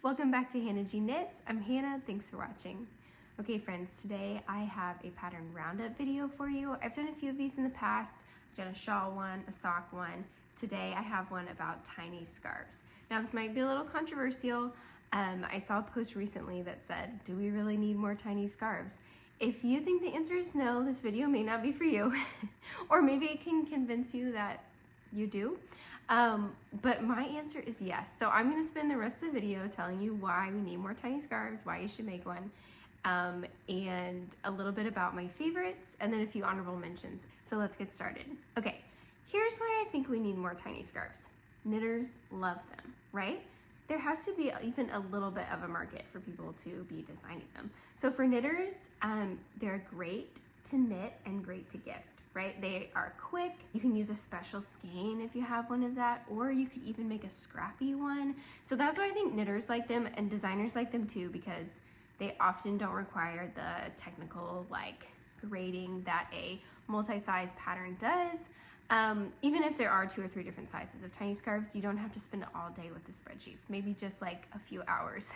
Welcome back to Hannah G Knits. I'm Hannah, thanks for watching. Okay friends, today I have a pattern roundup video for you. I've done a few of these in the past. I've done a shawl one, a sock one. Today I have one about tiny scarves. Now this might be a little controversial. I saw a post recently that said, do we really need more tiny scarves? If you think the answer is no, this video may not be for you. Or maybe it can convince you that you do. But my answer is yes. So I'm going to spend the rest of the video telling you why we need more tiny scarves, why you should make one, and a little bit about my favorites, and then a few honorable mentions. So let's get started. Okay, here's why I think we need more tiny scarves. Knitters love them, right? There has to be even a little bit of a market for people to be designing them. So for knitters, they're great to knit and great to gift. Right? They are quick. You can use a special skein if you have one of that, or you could even make a scrappy one. So that's why I think knitters like them and designers like them too, because they often don't require the technical like grading that a multi-size pattern does. Even if there are 2 or 3 different sizes of tiny scarves, you don't have to spend all day with the spreadsheets, maybe just like a few hours.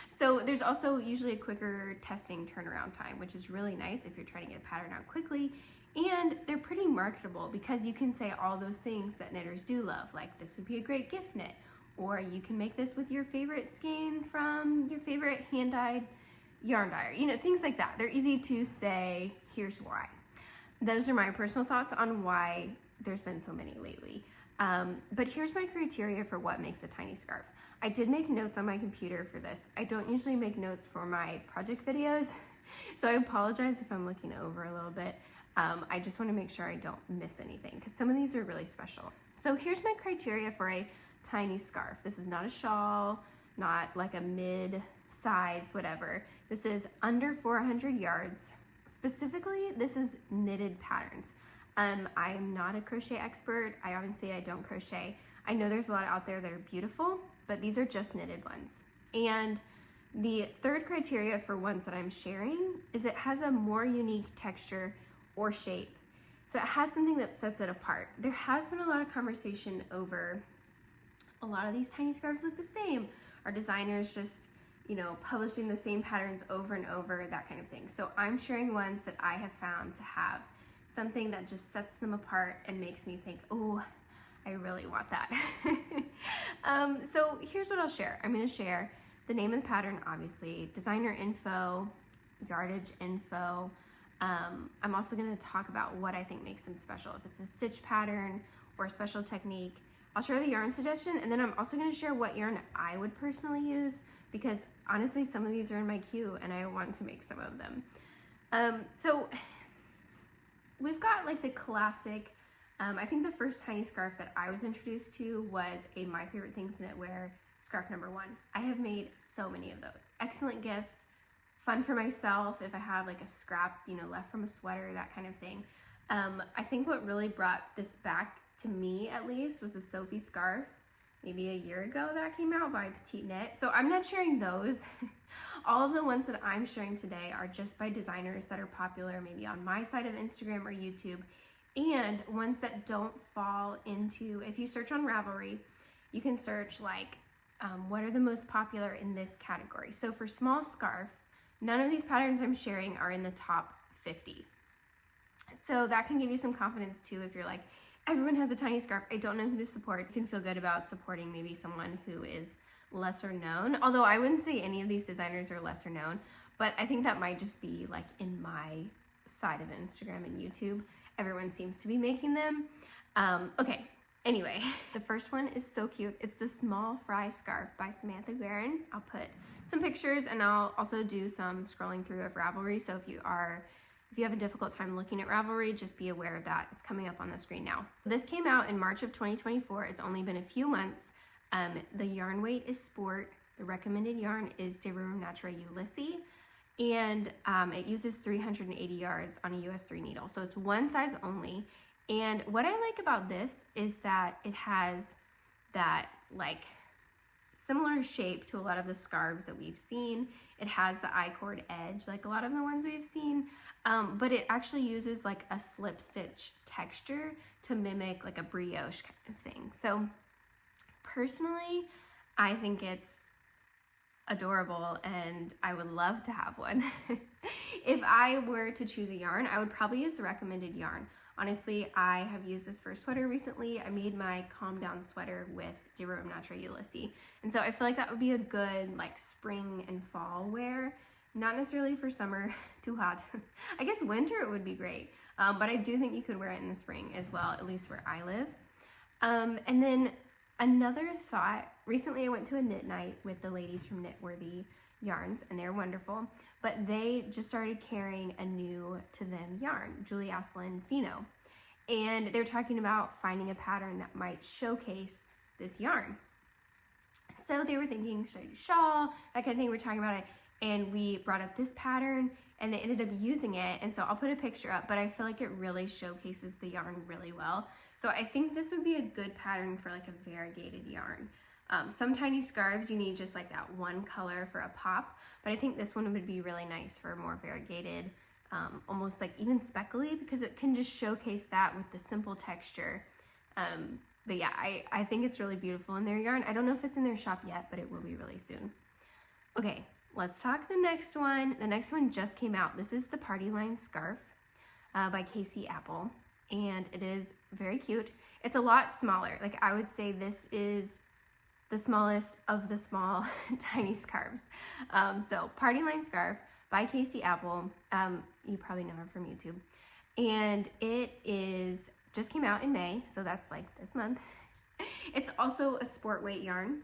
So there's also usually a quicker testing turnaround time, which is really nice if you're trying to get a pattern out quickly. And they're pretty marketable because you can say all those things that knitters do love, like this would be a great gift knit, or you can make this with your favorite skein from your favorite hand-dyed yarn dyer, you know, things like that. They're easy to say, here's why. Those are my personal thoughts on why there's been so many lately. But here's my criteria for what makes a tiny scarf. I did make notes on my computer for this. I don't usually make notes for my project videos, so I apologize if I'm looking over a little bit. I just want to make sure I don't miss anything because some of these are really special. So here's my criteria for a tiny scarf. This is not a shawl, not like a mid-size, whatever. This is under 400 yards. Specifically, this is knitted patterns. I am not a crochet expert. Honestly, I don't crochet. I know there's a lot out there that are beautiful, but these are just knitted ones. And the third criteria for ones that I'm sharing is it has a more unique texture or shape. So it has something that sets it apart. There has been a lot of conversation over a lot of these tiny scarves look the same. Are designers just, you know, publishing the same patterns over and over, that kind of thing. So I'm sharing ones that I have found to have something that just sets them apart and makes me think, oh, I really want that. So here's what I'll share. I'm gonna share the name of the pattern, obviously, designer info, yardage info. I'm also going to talk about what I think makes them special, if it's a stitch pattern or a special technique. I'll share the yarn suggestion, and then I'm also going to share what yarn I would personally use, because honestly some of these are in my queue and I want to make some of them. So we've got like the classic, I think the first tiny scarf that I was introduced to was a My Favorite Things Knitwear scarf number 1. I have made so many of those. Excellent gifts. Fun for myself if I have like a scrap, you know, left from a sweater, that kind of thing. I think what really brought this back to me, at least, was the Sophie scarf, maybe a year ago that came out by Petite Knit. So I'm not sharing those. All of the ones that I'm sharing today are just by designers that are popular, maybe on my side of Instagram or YouTube, and ones that don't fall into, if you search on Ravelry, you can search like, what are the most popular in this category? So for small scarf, none of these patterns I'm sharing are in the top 50. So that can give you some confidence too if you're like, everyone has a tiny scarf, I don't know who to support. You can feel good about supporting maybe someone who is lesser known. Although I wouldn't say any of these designers are lesser known, but I think that might just be like in my side of Instagram and YouTube. Everyone seems to be making them. Okay, anyway, the first one is so cute. It's the Small Fry Scarf by Samantha Guerin. I'll put some pictures and I'll also do some scrolling through of Ravelry. So if you have a difficult time looking at Ravelry, just be aware of that. It's coming up on the screen now. This came out in March of 2024. It's only been a few months. The yarn weight is Sport. The recommended yarn is De Room Natura Ulysses. And it uses 380 yards on a US 3 needle. So it's one size only. And what I like about this is that it has that like similar shape to a lot of the scarves that we've seen. It has the I-cord edge like a lot of the ones we've seen, but it actually uses like a slip stitch texture to mimic like a brioche kind of thing. So personally, I think it's adorable and I would love to have one. If I were to choose a yarn, I would probably use the recommended yarn. Honestly, I have used this for a sweater recently. I made my Calm Down sweater with Jerome Natural Ulysses. And so I feel like that would be a good like spring and fall wear. Not necessarily for summer, too hot. I guess winter it would be great. But I do think you could wear it in the spring as well, at least where I live. And then another thought, recently I went to a knit night with the ladies from Knitworthy Yarns, and they're wonderful, but they just started carrying a new to them yarn, Julie Aslin Fino. And they're talking about finding a pattern that might showcase this yarn. So they were thinking, should I do shawl? That kind of thing. We're talking about it. And we brought up this pattern and they ended up using it. And so I'll put a picture up, but I feel like it really showcases the yarn really well. So I think this would be a good pattern for like a variegated yarn. Some tiny scarves, you need just like that one color for a pop, but I think this one would be really nice for a more variegated, almost like even speckly, because it can just showcase that with the simple texture. But yeah, I think it's really beautiful in their yarn. I don't know if it's in their shop yet, but it will be really soon. Okay, let's talk the next one. The next one just came out. This is the Party Line Scarf by Kaci Apple, and it is very cute. It's a lot smaller. Like I would say this is the smallest of the small tiny scarves. So Party Line Scarf by Kaci Apple. You probably know her from YouTube. And it is just came out in May, so that's like this month. It's also a sport weight yarn,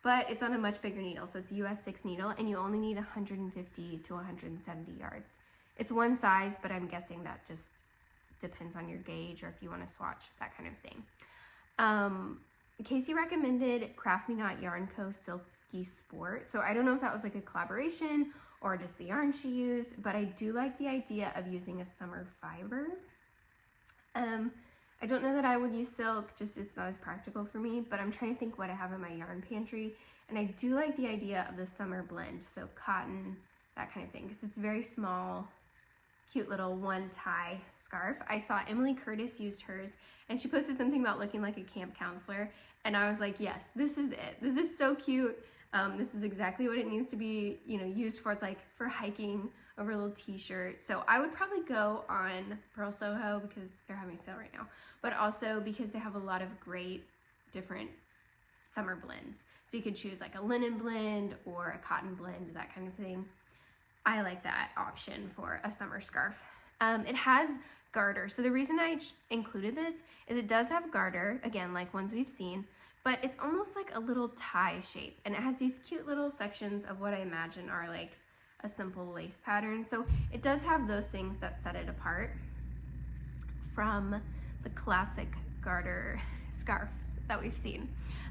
but it's on a much bigger needle. So it's US 6 needle, and you only need 150 to 170 yards. It's one size, but I'm guessing that just depends on your gauge or if you want to swatch, that kind of thing. Kaci recommended Craft Me Not Yarn Co. Silky Sport. So I don't know if that was like a collaboration or just the yarn she used, but I do like the idea of using a summer fiber. I don't know that I would use silk, just it's not as practical for me, but I'm trying to think what I have in my yarn pantry. And I do like the idea of the summer blend, so cotton, that kind of thing, because it's very small, cute little one tie scarf. I saw Emily Curtis used hers, and she posted something about looking like a camp counselor, and I was like, yes, this is it. This is so cute. This is exactly what it needs to be, you know, used for. It's like for hiking over a little t-shirt. So I would probably go on Pearl Soho because they're having a sale right now, but also because they have a lot of great different summer blends. So you could choose like a linen blend or a cotton blend, that kind of thing. I like that option for a summer scarf. It has garter. So the reason I included this is it does have garter, again, like ones we've seen, but it's almost like a little tie shape. And it has these cute little sections of what I imagine are like a simple lace pattern. So it does have those things that set it apart from the classic garter scarves that we've seen.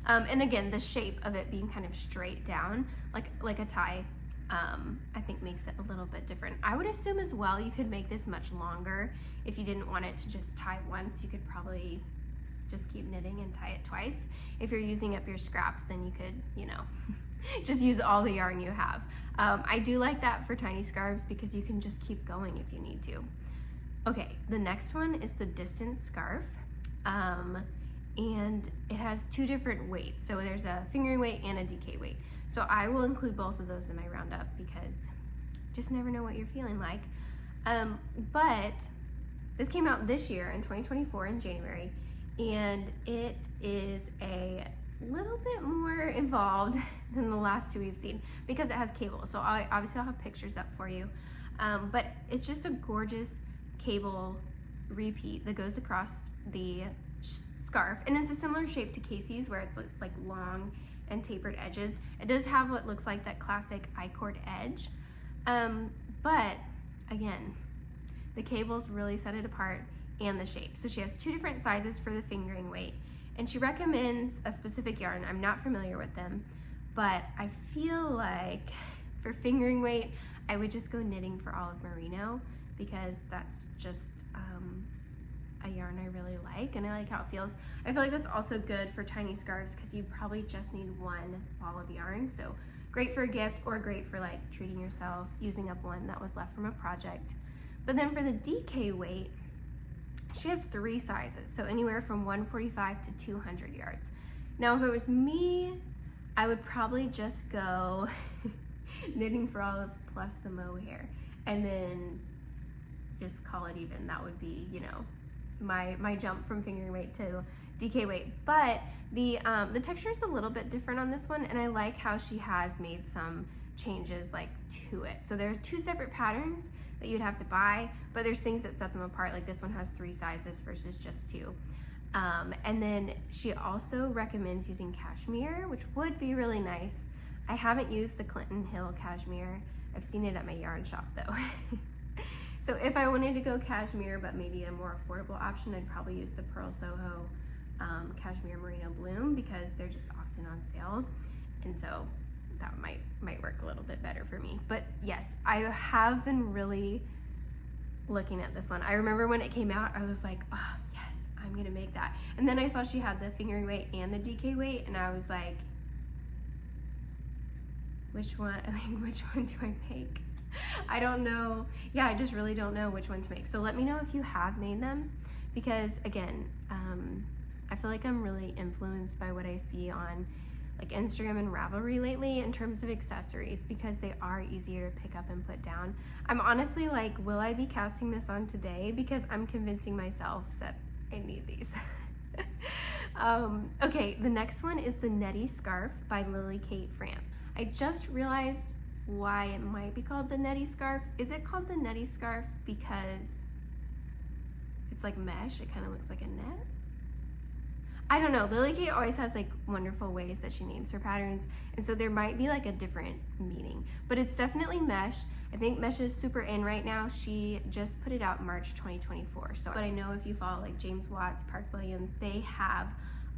And again, the shape of it being kind of straight down, like a tie, I think makes it a little bit different. I would assume as well you could make this much longer. If you didn't want it to just tie once, you could probably just keep knitting and tie it twice. If you're using up your scraps, then you could, you know, just use all the yarn you have. I do like that for tiny scarves because you can just keep going if you need to. Okay, the next one is the Distance Scarf. And it has two different weights. So there's a fingering weight and a DK weight. So I will include both of those in my roundup because just never know what you're feeling like. But this came out this year in 2024 in January, and it is a little bit more involved than the last two we've seen because it has cable. So I'll have pictures up for you. But it's just a gorgeous cable repeat that goes across the scarf, and it's a similar shape to Kaci's where it's like long and tapered edges. It does have what looks like that classic I-cord edge, but again, the cables really set it apart, and the shape. So she has two different sizes for the fingering weight, and she recommends a specific yarn. I'm not familiar with them, but I feel like for fingering weight I would just go knitting for Olive Merino because that's just a yarn I really like, and I like how it feels. I feel like that's also good for tiny scarves because you probably just need one ball of yarn. So great for a gift or great for like treating yourself, using up one that was left from a project. But then for the DK weight, she has three sizes, so anywhere from 145 to 200 yards. Now, if it was me, I would probably just go knitting for olive plus the mohair, and then just call it even. That would be, you know, my jump from fingering weight to DK weight. But the texture is a little bit different on this one, and I like how she has made some changes like to it. So there are 2 separate patterns that you'd have to buy, but there's things that set them apart. Like this one has 3 sizes versus just 2. And then she also recommends using cashmere, which would be really nice. I haven't used the Clinton Hill cashmere. I've seen it at my yarn shop though. So if I wanted to go cashmere, but maybe a more affordable option, I'd probably use the Pearl Soho Cashmere Merino Bloom, because they're just often on sale. And so that might work a little bit better for me. But yes, I have been really looking at this one. I remember when it came out, I was like, oh yes, I'm gonna make that. And then I saw she had the fingering weight and the DK weight, and I was like, which one do I make? I don't know. Yeah, I just really don't know which one to make. So let me know if you have made them, because again, I feel like I'm really influenced by what I see on like Instagram and Ravelry lately in terms of accessories, because they are easier to pick up and put down. I'm honestly like, will I be casting this on today? Because I'm convincing myself that I need these. Okay, the next one is the Nettie Scarf by Lily Kate France. I just realized why it might be called the Nettie Scarf. Is it called the Nettie Scarf because it's like mesh? It kind of looks like a net? I don't know. Lily Kate always has like wonderful ways that she names her patterns, and so there might be like a different meaning, but it's definitely mesh. I think mesh is super in right now. She just put it out March 2024. So, but I know if you follow like James Watts, Park Williams, they have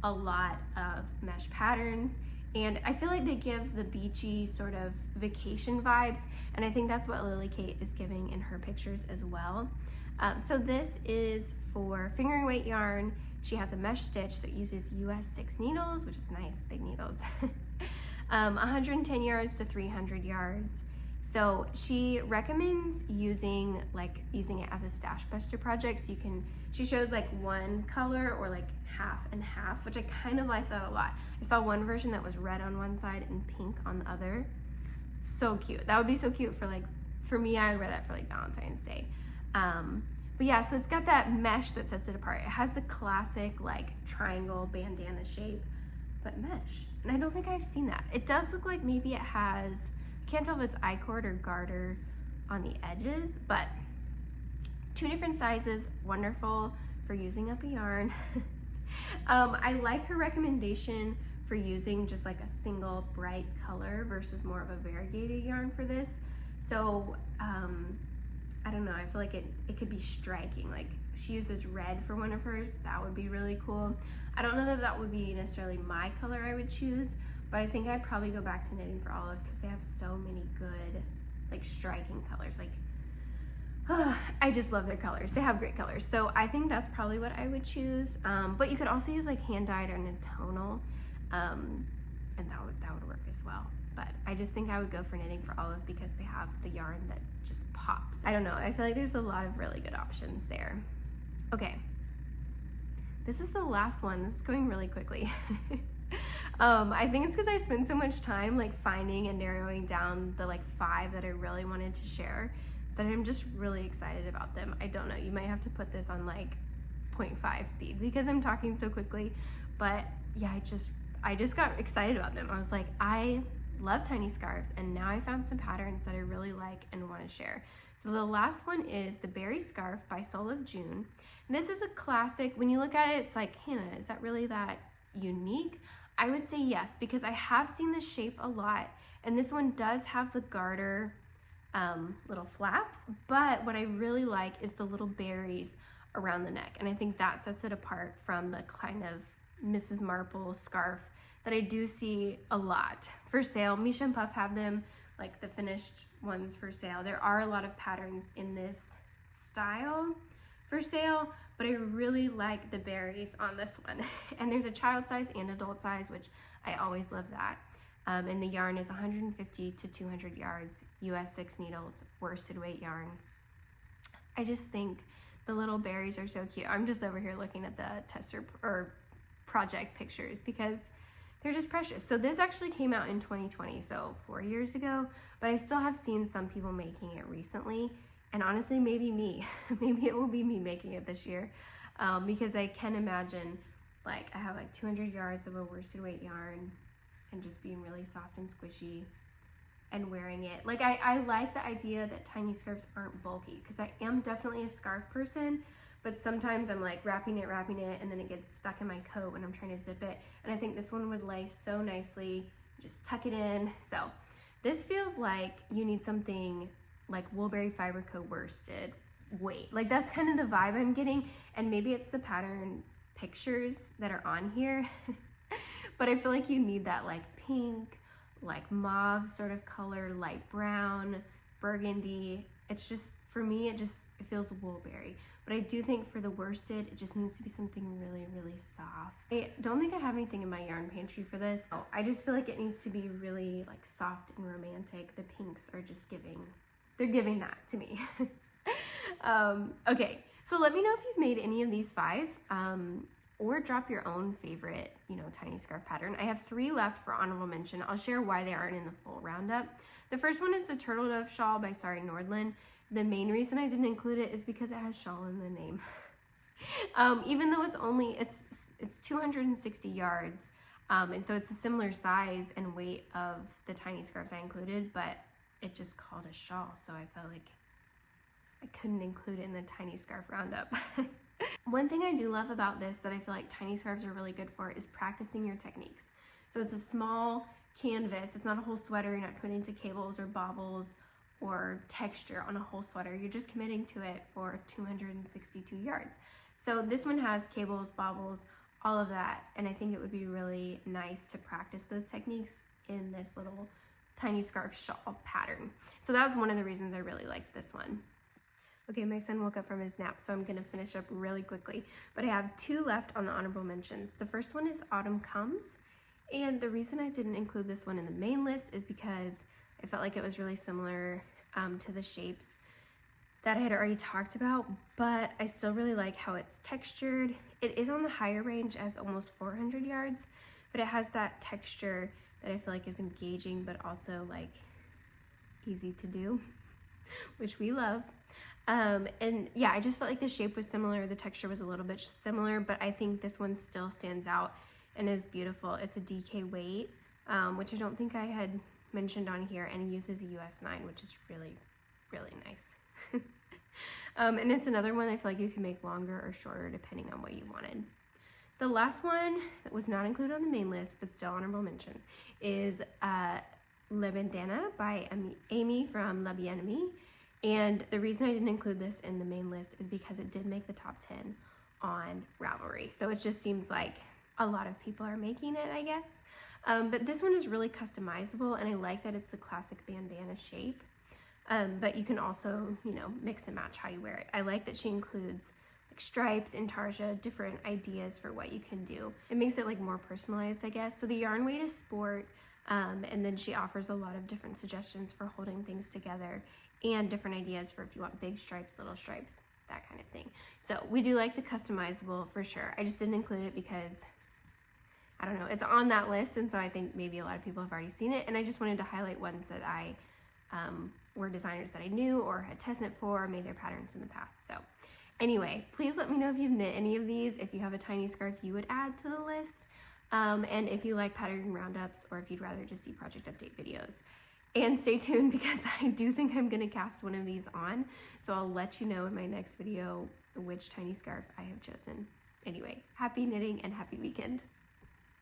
a lot of mesh patterns, and I feel like they give the beachy sort of vacation vibes, and I think that's what Lily Kate is giving in her pictures as well. So this is for fingering weight yarn. She has a mesh stitch, so it uses US 6 needles, which is nice, big needles. 110 yards to 300 yards. So she recommends using it as a stash buster project. So she shows like one color or like half and half, which I kind of like that a lot. I saw one version that was red on one side and pink on the other. So cute. That would be so cute for me. I would wear that for like Valentine's Day. But yeah, so it's got that mesh that sets it apart. It has the classic like triangle bandana shape, but mesh. And I don't think I've seen that. It does look like maybe it has, I can't tell if it's I-cord or garter on the edges, but 2 different sizes, wonderful for using up a yarn. I like her recommendation for using just like a single bright color versus more of a variegated yarn for this. So, I don't know, I feel like it could be striking. Like she uses red for one of hers. That would be really cool. I don't know that that would be necessarily my color I would choose, but I think I'd probably go back to Knitting for Olive because they have so many good, like striking colors. Like, I just love their colors. They have great colors. So I think that's probably what I would choose. But you could also use like hand dyed or Natonal, and that would work as well. But I just think I would go for Knitting for Olive because they have the yarn that just pops. I don't know, I feel like there's a lot of really good options there. Okay, this is the last one. This is going really quickly. I think it's because I spent so much time like finding and narrowing down the like 5 that I really wanted to share that I'm just really excited about them. I don't know, you might have to put this on like 0.5 speed because I'm talking so quickly, but yeah, I just got excited about them. I was like, I love tiny scarves, and now I found some patterns that I really like and want to share. So the last one is the Berry Scarf by Soul of June. This is a classic. When you look at it, it's like, Hannah, is that really that unique? I would say yes, because I have seen this shape a lot, and this one does have the garter little flaps, but what I really like is the little berries around the neck, and I think that sets it apart from the kind of Mrs. Marple scarf that I do see a lot for sale. Misha and Puff have them, like the finished ones for sale. There are a lot of patterns in this style for sale, but I really like the berries on this one. And there's a child size and adult size, which I always love that. And the yarn is 150 to 200 yards, US 6 needles, worsted weight yarn. I just think the little berries are so cute. I'm just over here looking at the tester or project pictures because they're just precious. So this actually came out in 2020, so 4 years ago, but I still have seen some people making it recently. And honestly, maybe me. Maybe it will be me making it this year, because I can imagine, like, I have like 200 yards of a worsted weight yarn and just being really soft and squishy and wearing it. Like, I like the idea that tiny scarves aren't bulky, because I am definitely a scarf person, but sometimes I'm like wrapping it, and then it gets stuck in my coat when I'm trying to zip it. And I think this one would lay so nicely. Just tuck it in. So this feels like you need something like Woolberry Fiber Co. worsted weight. Like, that's kind of the vibe I'm getting. And maybe it's the pattern pictures that are on here. But I feel like you need that like pink, like mauve sort of color, light brown, burgundy. It's just, for me, it feels Woolberry. But I do think for the worsted, it just needs to be something really, really soft. I don't think I have anything in my yarn pantry for this. Oh, I just feel like it needs to be really like soft and romantic. The pinks are just they're giving that to me. Okay, so let me know if you've made any of these 5, or drop your own favorite, tiny scarf pattern. I have 3 left for honorable mention. I'll share why they aren't in the full roundup. The first one is the Turtledove Shawl by Sari Nordlund. The main reason I didn't include it is because it has shawl in the name. Even though it's 260 yards, and so it's a similar size and weight of the tiny scarves I included, but it just called a shawl, so I felt like I couldn't include it in the tiny scarf roundup. One thing I do love about this that I feel like tiny scarves are really good for is practicing your techniques. So it's a small canvas. It's not a whole sweater. You're not committing to cables or bobbles or texture on a whole sweater. You're just committing to it for 262 yards. So this one has cables, bobbles, all of that. And I think it would be really nice to practice those techniques in this little tiny scarf shawl pattern. So that was one of the reasons I really liked this one. Okay, my son woke up from his nap, so I'm gonna finish up really quickly. But I have 2 left on the honorable mentions. The first one is Autumn Comes. And the reason I didn't include this one in the main list is because I felt like it was really similar to the shapes that I had already talked about, but I still really like how it's textured. It is on the higher range as almost 400 yards, but it has that texture that I feel like is engaging, but also like easy to do, which we love. And yeah, I just felt like the shape was similar. The texture was a little bit similar, but I think this one still stands out and is beautiful. It's a DK weight, which I don't think I had mentioned on here, and it uses a US 9, which is really, really nice. And it's another one I feel like you can make longer or shorter depending on what you wanted. The last one that was not included on the main list, but still honorable mention, is Bandana by Aimee from Lumbee and Skaruhreh. And the reason I didn't include this in the main list is because it did make the top 10 on Ravelry. So it just seems like a lot of people are making it, I guess. But this one is really customizable, and I like that it's the classic bandana shape. But you can also, mix and match how you wear it. I like that she includes like stripes, intarsia, different ideas for what you can do. It makes it like more personalized, I guess. So the yarn weight is sport, and then she offers a lot of different suggestions for holding things together and different ideas for if you want big stripes, little stripes, that kind of thing. So we do like the customizable for sure. I just didn't include it because, I don't know, it's on that list, and so I think maybe a lot of people have already seen it, and I just wanted to highlight ones that I were designers that I knew or had test knit for or made their patterns in the past. So anyway, please let me know if you've knit any of these, if you have a tiny scarf you would add to the list, and if you like pattern roundups, or if you'd rather just see project update videos. And stay tuned, because I do think I'm gonna cast one of these on, so I'll let you know in my next video which tiny scarf I have chosen. Anyway, happy knitting and happy weekend.